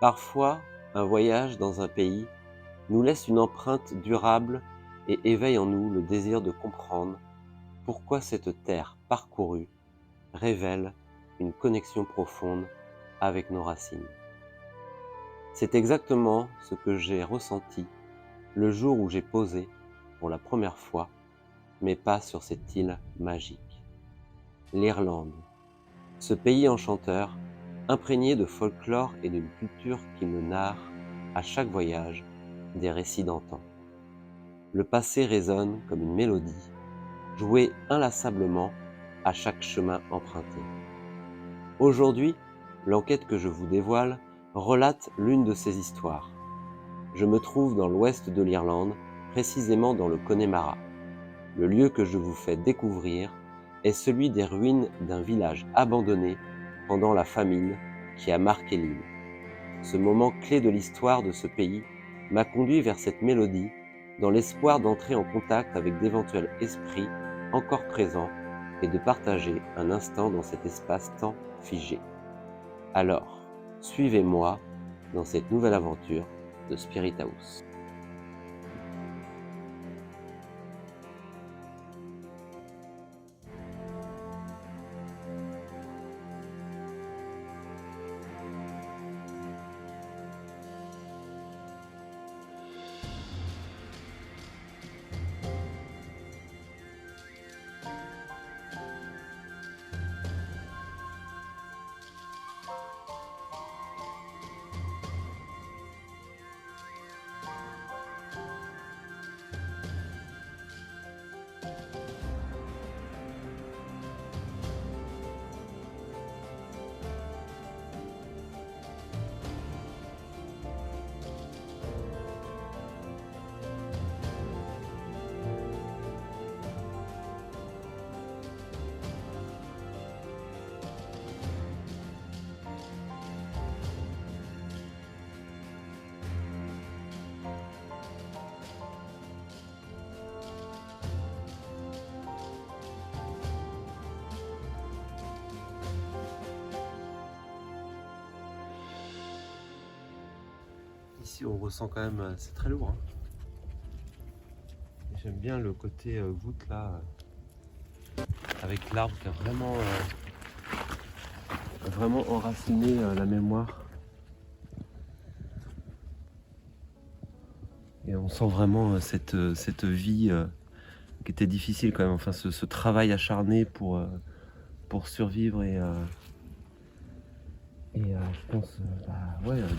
Parfois, un voyage dans un pays nous laisse une empreinte durable et éveille en nous le désir de comprendre pourquoi cette terre parcourue révèle une connexion profonde avec nos racines. C'est exactement ce que j'ai ressenti le jour où j'ai posé, pour la première fois, mes pas sur cette île magique. L'Irlande, ce pays enchanteur, imprégné de folklore et d'une culture qui me narre, à chaque voyage, des récits d'antan. Le passé résonne comme une mélodie, jouée inlassablement à chaque chemin emprunté. Aujourd'hui, l'enquête que je vous dévoile relate l'une de ces histoires. Je me trouve dans l'ouest de l'Irlande, précisément dans le Connemara. Le lieu que je vous fais découvrir est celui des ruines d'un village abandonné pendant la famine qui a marqué l'île. Ce moment clé de l'histoire de ce pays m'a conduit vers cette mélodie dans l'espoir d'entrer en contact avec d'éventuels esprits encore présents et de partager un instant dans cet espace-temps figé. Alors, suivez-moi dans cette nouvelle aventure de Spirit House. Ici on ressent quand même, c'est très lourd. J'aime bien le côté voûte là, avec l'arbre qui a vraiment enraciné la mémoire. Et on sent vraiment cette vie qui était difficile quand même, enfin ce travail acharné pour survivre et je pense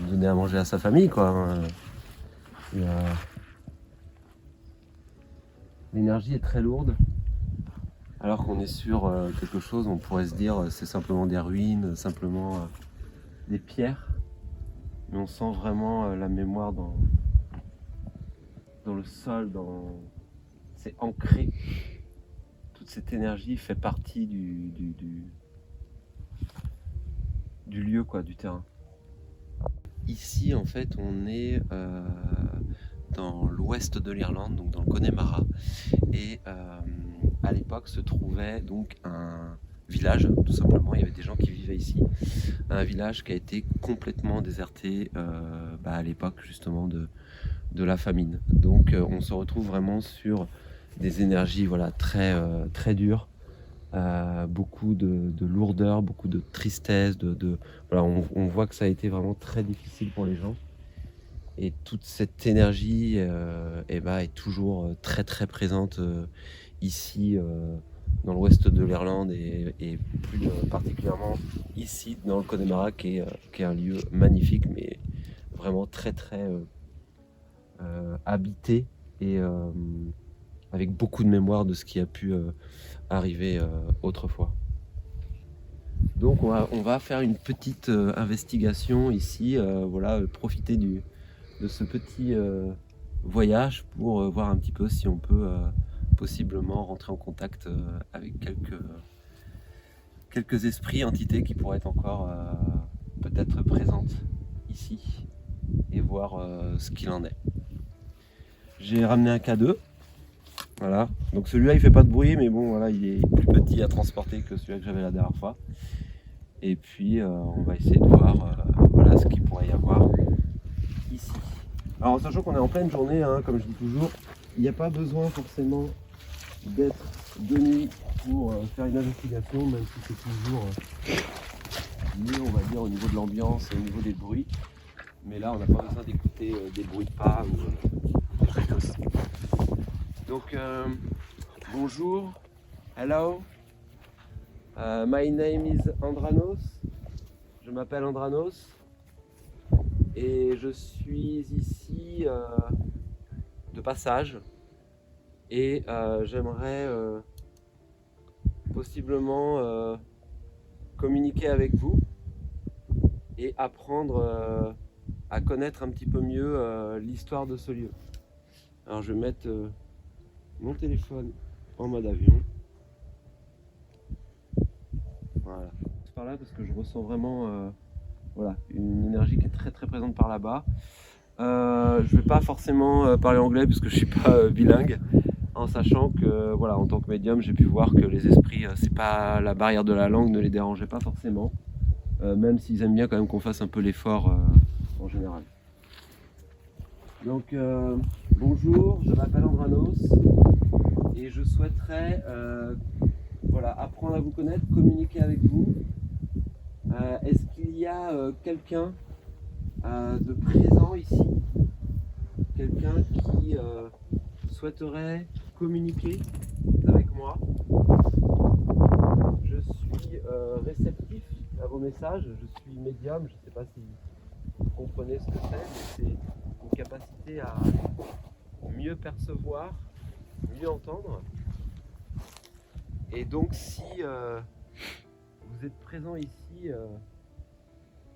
donner à manger à sa famille quoi. L'énergie est très lourde, alors qu'on est sur quelque chose, on pourrait se dire c'est simplement des ruines, simplement des pierres, mais on sent vraiment la mémoire dans le sol, c'est ancré. Toute cette énergie fait partie du lieu quoi, du terrain. Ici en fait on est dans l'ouest de l'Irlande, donc dans le Connemara, et à l'époque se trouvait donc un village, tout simplement, il y avait des gens qui vivaient ici, un village qui a été complètement déserté à l'époque justement de la famine. Donc on se retrouve vraiment sur des énergies très dures, beaucoup de lourdeur, beaucoup de tristesse, on voit que ça a été vraiment très difficile pour les gens. Et toute cette énergie est toujours très présente ici dans l'ouest de l'Irlande et plus particulièrement ici dans le Connemara qui est un lieu magnifique mais vraiment très habité et avec beaucoup de mémoire de ce qui a pu arriver autrefois. Donc on va faire une petite investigation ici, profiter de ce petit voyage pour voir un petit peu si on peut possiblement rentrer en contact avec quelques esprits, entités qui pourraient être encore peut-être présentes ici et voir ce qu'il en est. J'ai ramené un K2, voilà, donc celui-là il fait pas de bruit mais bon voilà, il est plus petit à transporter que celui-là que j'avais la dernière fois. Et puis on va essayer de voir ce qu'il pourrait y avoir. Alors, sachant qu'on est en pleine journée, hein, comme je dis toujours, il n'y a pas besoin forcément d'être de nuit pour faire une investigation, même si c'est toujours mieux, on va dire, au niveau de l'ambiance et au niveau des bruits. Mais là, on n'a pas besoin d'écouter des bruits de pas ou des trucs comme ça. Donc, bonjour, hello, my name is Andranos, je m'appelle Andranos et je suis ici de passage et j'aimerais possiblement communiquer avec vous et apprendre à connaître un petit peu mieux l'histoire de ce lieu. Alors je vais mettre mon téléphone en mode avion. Voilà. Par là parce que je ressens vraiment voilà, une énergie qui est très très présente par là-bas. Je vais pas forcément parler anglais parce que je suis pas bilingue, en sachant que voilà, en tant que médium, j'ai pu voir que les esprits, c'est pas la barrière de la langue ne les dérangeait pas forcément, même s'ils aiment bien quand même qu'on fasse un peu l'effort en général. Donc bonjour, je m'appelle Andranos et je souhaiterais voilà, apprendre à vous connaître, communiquer avec vous. Est-ce qu'il y a quelqu'un de présent ici, quelqu'un qui souhaiterait communiquer avec moi? Je suis réceptif à vos messages, je suis médium, je ne sais pas si vous comprenez ce que c'est, mais c'est une capacité à mieux percevoir, mieux entendre. Et donc si vous êtes présent ici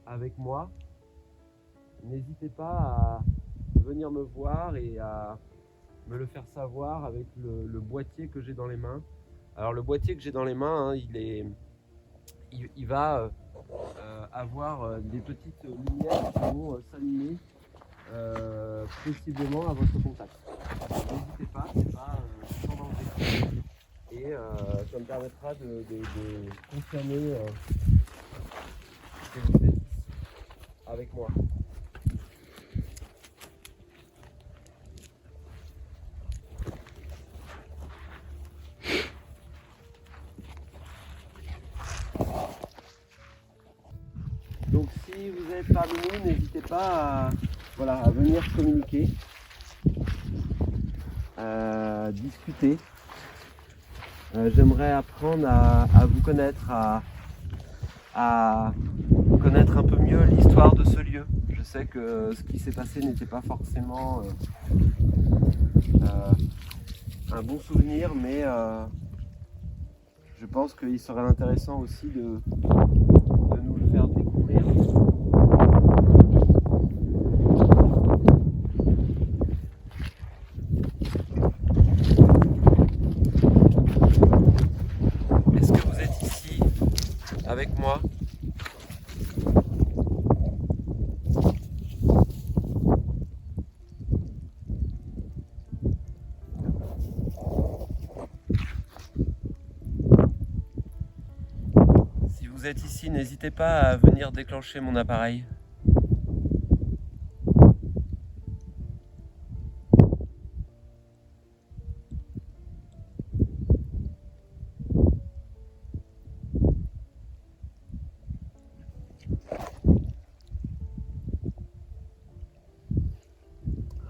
avec moi, n'hésitez pas à venir me voir et à me le faire savoir avec le boîtier que j'ai dans les mains. Alors le boîtier que j'ai dans les mains, hein, il va avoir des petites lumières qui vont s'allumer possiblement à votre contact. N'hésitez pas, c'est pas sans danger. Et ça me permettra de confirmer que vous êtes avec moi. Donc si vous êtes parmi nous, n'hésitez pas à, voilà, à venir communiquer, à discuter. J'aimerais apprendre à vous connaître, à connaître un peu mieux l'histoire de ce lieu. Je sais que ce qui s'est passé n'était pas forcément un bon souvenir, mais je pense qu'il serait intéressant aussi de nous le faire découvrir. Est-ce que vous êtes ici avec moi? Si vous êtes ici, n'hésitez pas à venir déclencher mon appareil.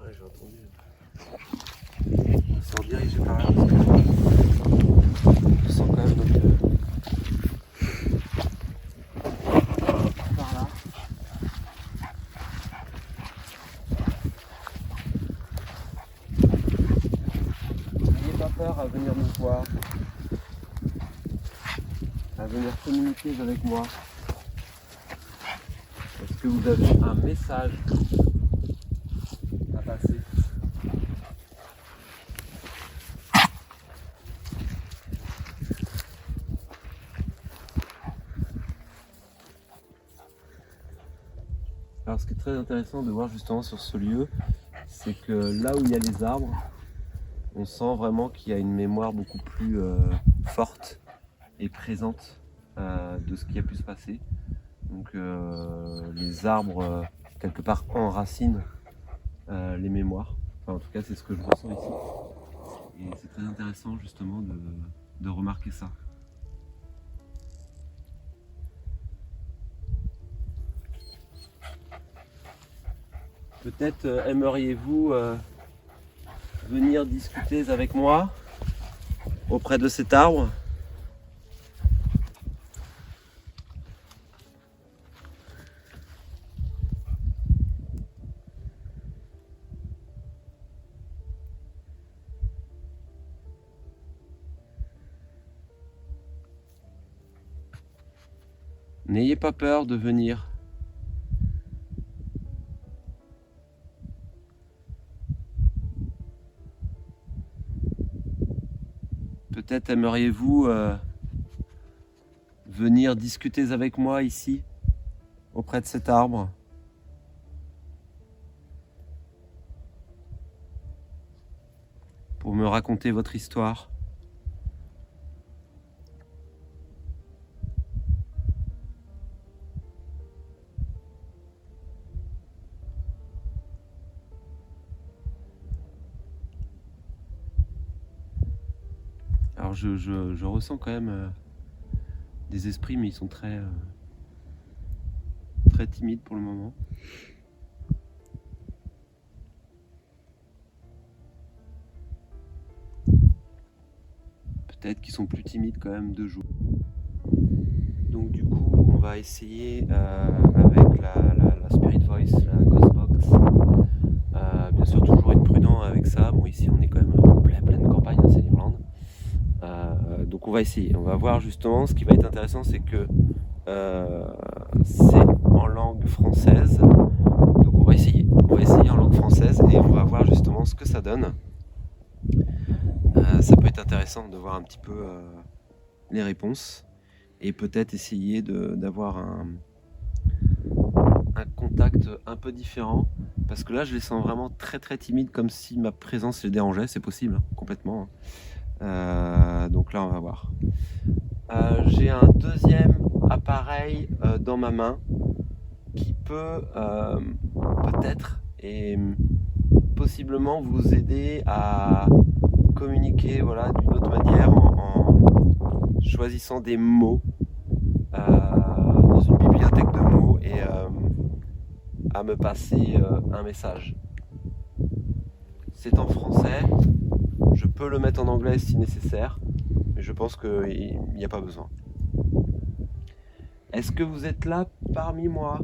Ouais, j'ai entendu. Sans diriger par là parce que je sens quand même donc, par là. N'ayez pas peur à venir me voir, à venir communiquer avec moi. Est-ce que vous avez un message à passer? Alors ce qui est très intéressant de voir justement sur ce lieu, c'est que là où il y a les arbres, on sent vraiment qu'il y a une mémoire beaucoup plus forte et présente de ce qui a pu se passer. Donc les arbres quelque part enracinent les mémoires. Enfin, en tout cas, c'est ce que je ressens ici. Et c'est très intéressant justement de remarquer ça. Peut-être aimeriez-vous venir discuter avec moi auprès de cet arbre. N'ayez pas peur de venir. Peut-être aimeriez-vous venir discuter avec moi ici, auprès de cet arbre. Pour me raconter votre histoire. Alors je ressens quand même des esprits, mais ils sont très timides pour le moment. Peut-être qu'ils sont plus timides quand même de jour. Donc du coup, on va essayer avec la Spirit Voice, la Ghost Box. Bien sûr, toujours être prudent avec ça. Bon, ici, on est quand même en pleine campagne, hein, c'est l'Irlande. Donc on va essayer. On va voir justement, ce qui va être intéressant, c'est que c'est en langue française. Donc on va essayer en langue française et on va voir justement ce que ça donne. Ça peut être intéressant de voir un petit peu les réponses et peut-être essayer d'avoir un contact un peu différent, parce que là je les sens vraiment très timides, comme si ma présence les dérangeait. C'est possible, hein, complètement. Donc là on va voir. J'ai un deuxième appareil dans ma main qui peut peut-être et possiblement vous aider à communiquer, voilà, d'une autre manière en choisissant des mots dans une bibliothèque de mots et à me passer un message. C'est en français, je peux le mettre en anglais si nécessaire, mais je pense qu'il n'y a pas besoin. Est-ce que vous êtes là parmi moi ?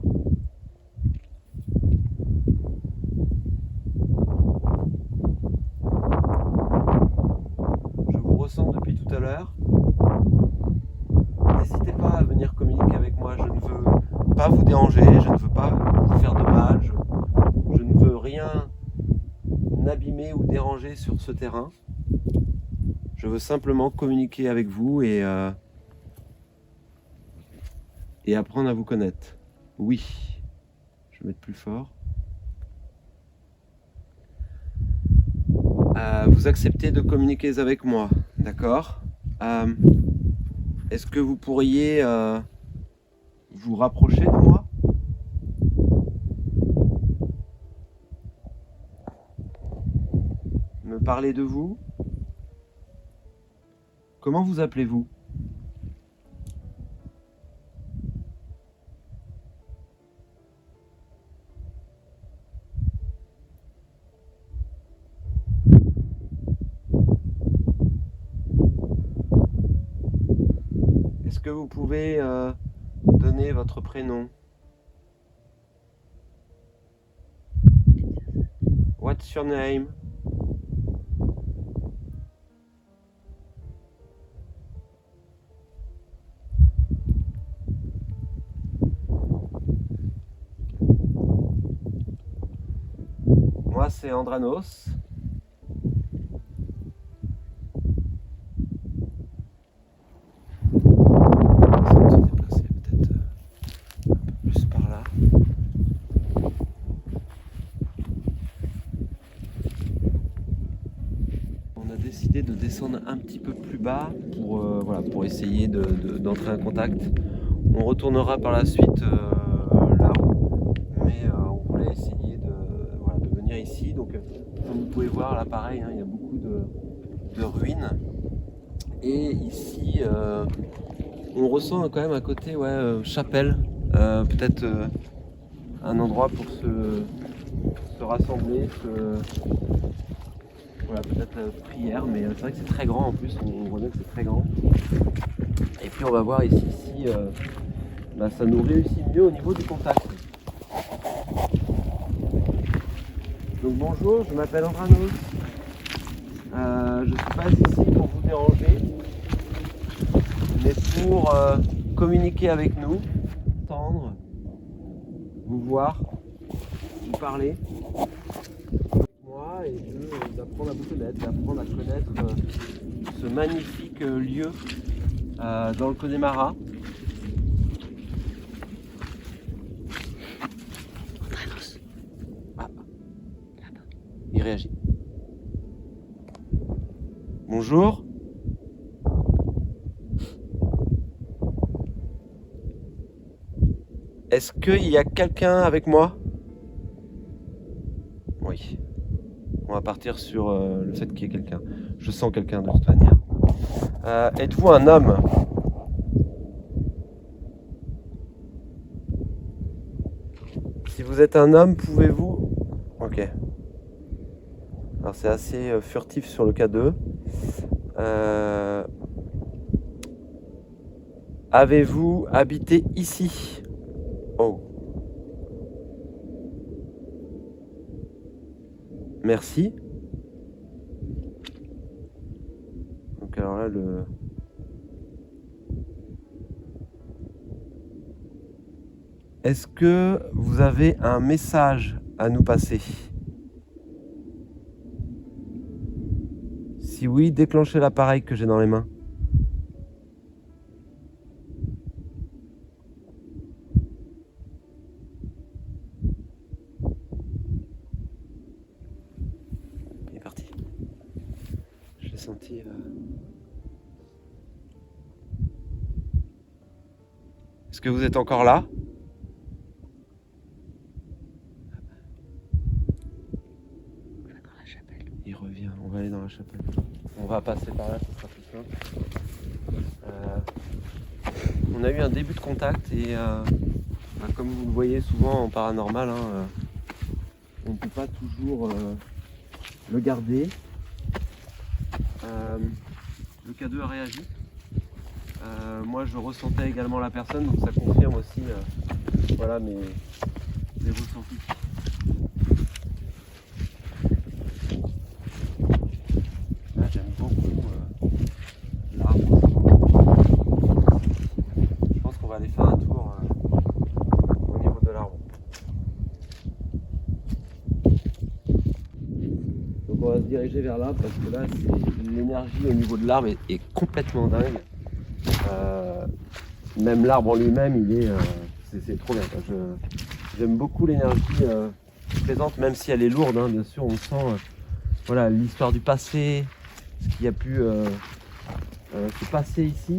Je vous ressens depuis tout à l'heure. N'hésitez pas à venir communiquer avec moi, je ne veux pas vous déranger, je ne veux pas vous faire de mal, je ne veux rien abîmer ou déranger sur ce terrain. Je veux simplement communiquer avec vous et apprendre à vous connaître. Oui, je vais mettre plus fort. Vous acceptez de communiquer avec moi, d'accord ? Est-ce que vous pourriez vous rapprocher de moi ? Me parler de vous ? Comment vous appelez-vous ? Est-ce que vous pouvez donner votre prénom ? What's your name ? Moi, c'est Andranos. Décidé de descendre un petit peu plus bas pour, voilà, pour essayer d'entrer en contact. On retournera par la suite là-haut, mais on voulait essayer de venir ici Donc comme vous pouvez voir là pareil, hein, il y a beaucoup de ruines. Et ici on ressent quand même un côté chapelle, peut-être un endroit pour se rassembler, voilà, peut-être prière, mais c'est vrai que c'est très grand en plus, on voit bien que c'est très grand. Et puis on va voir ici si ça nous réussit mieux au niveau du contact. Donc bonjour, je m'appelle Andranos. Je ne suis pas ici pour vous déranger, mais pour communiquer avec nous, entendre, vous voir, vous parler avec moi et d'apprendre à vous connaître, d'apprendre à connaître ce magnifique lieu dans le Connemara. Ah, il réagit. Bonjour. Est-ce qu'il y a quelqu'un avec moi? Oui. On va partir sur le fait qu'il y ait quelqu'un. Je sens quelqu'un de toute manière. Êtes-vous un homme? Si vous êtes un homme, pouvez-vous... Ok. Alors c'est assez furtif sur le K2. Avez-vous habité ici? Oh. Merci. Donc alors là, Est-ce que vous avez un message à nous passer? Si oui, déclenchez l'appareil que j'ai dans les mains. Il est parti. Je l'ai senti... Est-ce que vous êtes encore là? Il revient, on va aller dans la chapelle. On va passer par là, ce sera plus simple. On a eu un début de contact et comme vous le voyez souvent en paranormal, on ne peut pas toujours le garder. Le K2 a réagi. Moi je ressentais également la personne, donc ça confirme aussi voilà, mes ressentis. Là j'aime beaucoup l'arbre. Je pense qu'on va aller faire un tour au niveau de l'arbre. Donc on va se diriger vers là parce que là l'énergie au niveau de l'arbre est complètement dingue. Même l'arbre en lui-même, il est, c'est trop bien. J'aime beaucoup l'énergie présente, même si elle est lourde. Bien sûr, on sent voilà, l'histoire du passé, ce qui a pu se passer ici,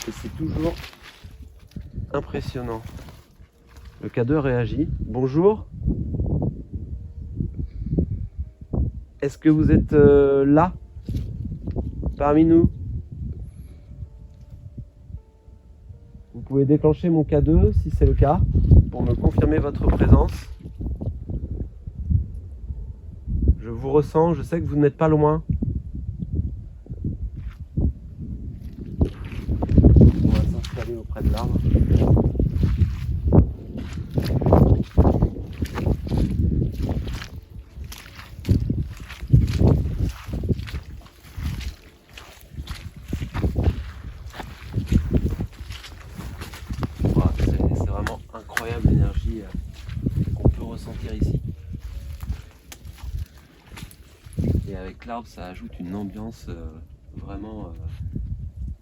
et c'est toujours impressionnant. Le K2 réagit. Bonjour. Est-ce que vous êtes là, parmi nous? Vous pouvez déclencher mon K2 si c'est le cas, pour me confirmer votre présence. Je vous ressens, je sais que vous n'êtes pas loin. On va s'installer auprès de l'arbre. C'est vraiment incroyable l'énergie qu'on peut ressentir ici. Et avec l'arbre, ça ajoute une ambiance vraiment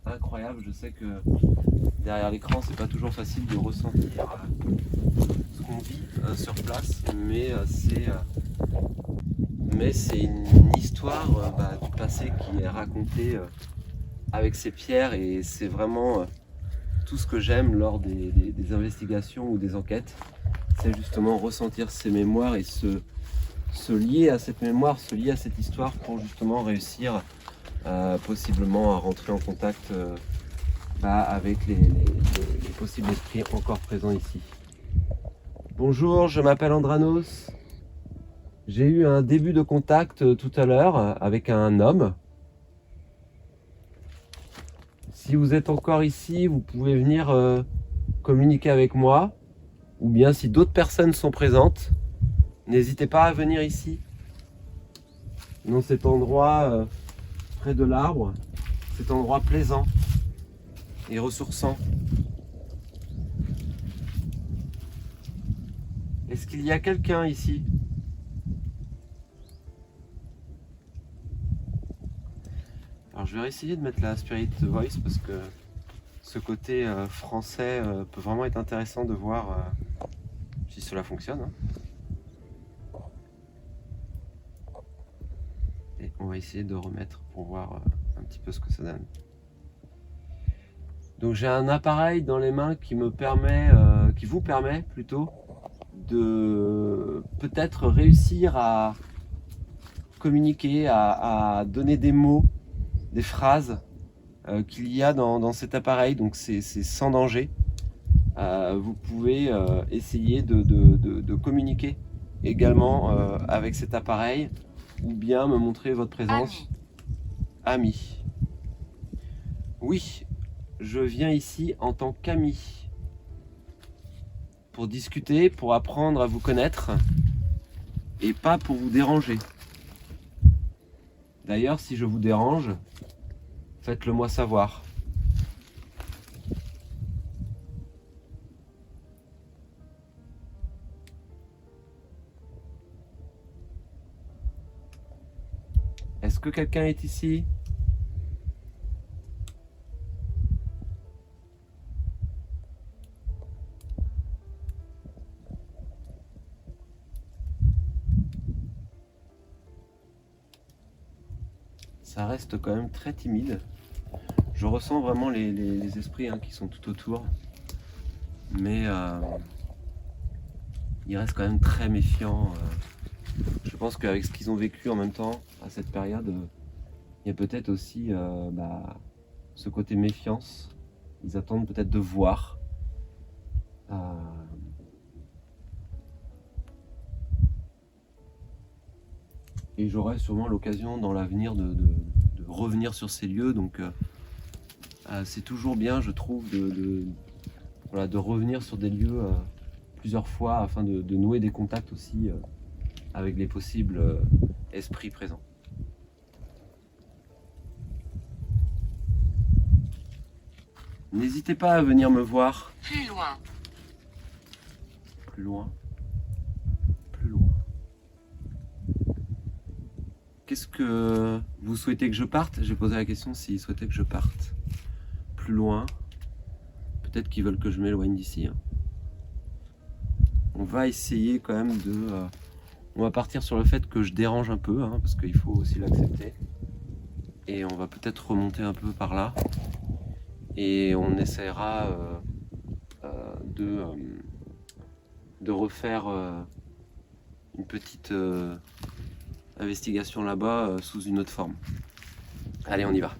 incroyable. Je sais que derrière l'écran, c'est pas toujours facile de ressentir ce qu'on vit sur place, mais c'est une histoire du passé qui est racontée avec ces pierres, et c'est vraiment tout ce que j'aime lors des investigations ou des enquêtes. c'est justement ressentir ces mémoires et se lier à cette mémoire, se lier à cette histoire pour justement réussir possiblement à rentrer en contact avec les possibles esprits encore présents ici. Bonjour, je m'appelle Andranos. J'ai eu un début de contact tout à l'heure avec un homme. Si vous êtes encore ici, vous pouvez venir communiquer avec moi. Ou bien si d'autres personnes sont présentes, n'hésitez pas à venir ici, dans cet endroit près de l'arbre, cet endroit plaisant et ressourçant. Est-ce qu'il y a quelqu'un ici? Alors je vais essayer de mettre la Spirit Voice parce que ce côté français peut vraiment être intéressant de voir si cela fonctionne. Et on va essayer de remettre pour voir un petit peu ce que ça donne. Donc j'ai un appareil dans les mains qui me permet, qui vous permet plutôt de peut-être réussir à communiquer, à donner des mots, des phrases qu'il y a dans cet appareil. Donc c'est sans danger. Vous pouvez essayer de communiquer également avec cet appareil ou bien me montrer votre présence. Ami. Oui, je viens ici en tant qu'ami pour discuter, pour apprendre à vous connaître et pas pour vous déranger. D'ailleurs, si je vous dérange, faites-le moi savoir. Est-ce que quelqu'un est ici? Ça reste quand même très timide. Je ressens vraiment les esprits qui sont tout autour. Mais ils restent quand même très méfiants. Je pense qu'avec ce qu'ils ont vécu en même temps à cette période, il y a peut-être aussi ce côté méfiance. Ils attendent peut-être de voir. Et j'aurai sûrement l'occasion dans l'avenir de revenir sur ces lieux. Donc c'est toujours bien, je trouve, de revenir sur des lieux plusieurs fois afin de nouer des contacts aussi avec les possibles esprits présents. N'hésitez pas à venir me voir. Plus loin. Plus loin. Plus loin. Qu'est-ce que vous souhaitez que je parte? J'ai posé la question s'ils souhaitaient que je parte. Plus loin. Peut-être qu'ils veulent que je m'éloigne d'ici. On va essayer quand même on va partir sur le fait que je dérange un peu, parce qu'il faut aussi l'accepter. Et on va peut-être remonter un peu par là. Et on essaiera de refaire une petite investigation là-bas sous une autre forme. Allez, on y va.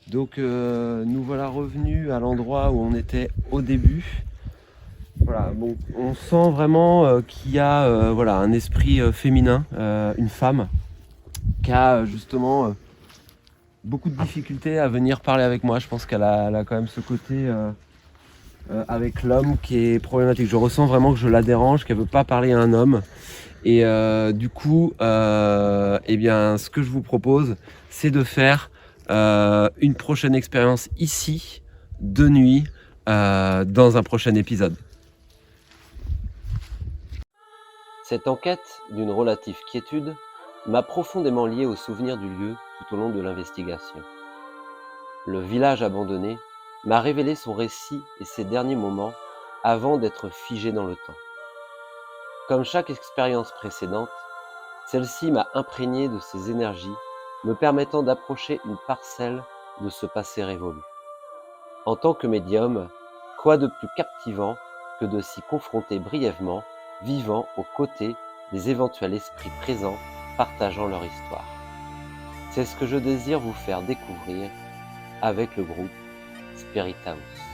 Donc nous voilà revenus à l'endroit où on était au début. Voilà, bon, on sent vraiment qu'il y a un esprit féminin, une femme qui a justement beaucoup de difficultés à venir parler avec moi. Je pense qu'elle a quand même ce côté avec l'homme qui est problématique. Je ressens vraiment que je la dérange, qu'elle veut pas parler à un homme. Et du coup, ce que je vous propose, c'est de faire une prochaine expérience ici, de nuit, dans un prochain épisode. Cette enquête, d'une relative quiétude, m'a profondément lié au souvenir du lieu tout au long de l'investigation. Le village abandonné m'a révélé son récit et ses derniers moments avant d'être figé dans le temps. Comme chaque expérience précédente, celle-ci m'a imprégné de ses énergies, me permettant d'approcher une parcelle de ce passé révolu. En tant que médium, Quoi de plus captivant que de s'y confronter brièvement, vivant aux côtés des éventuels esprits présents, partageant leur histoire. C'est ce que je désire vous faire découvrir avec le groupe Spirit House.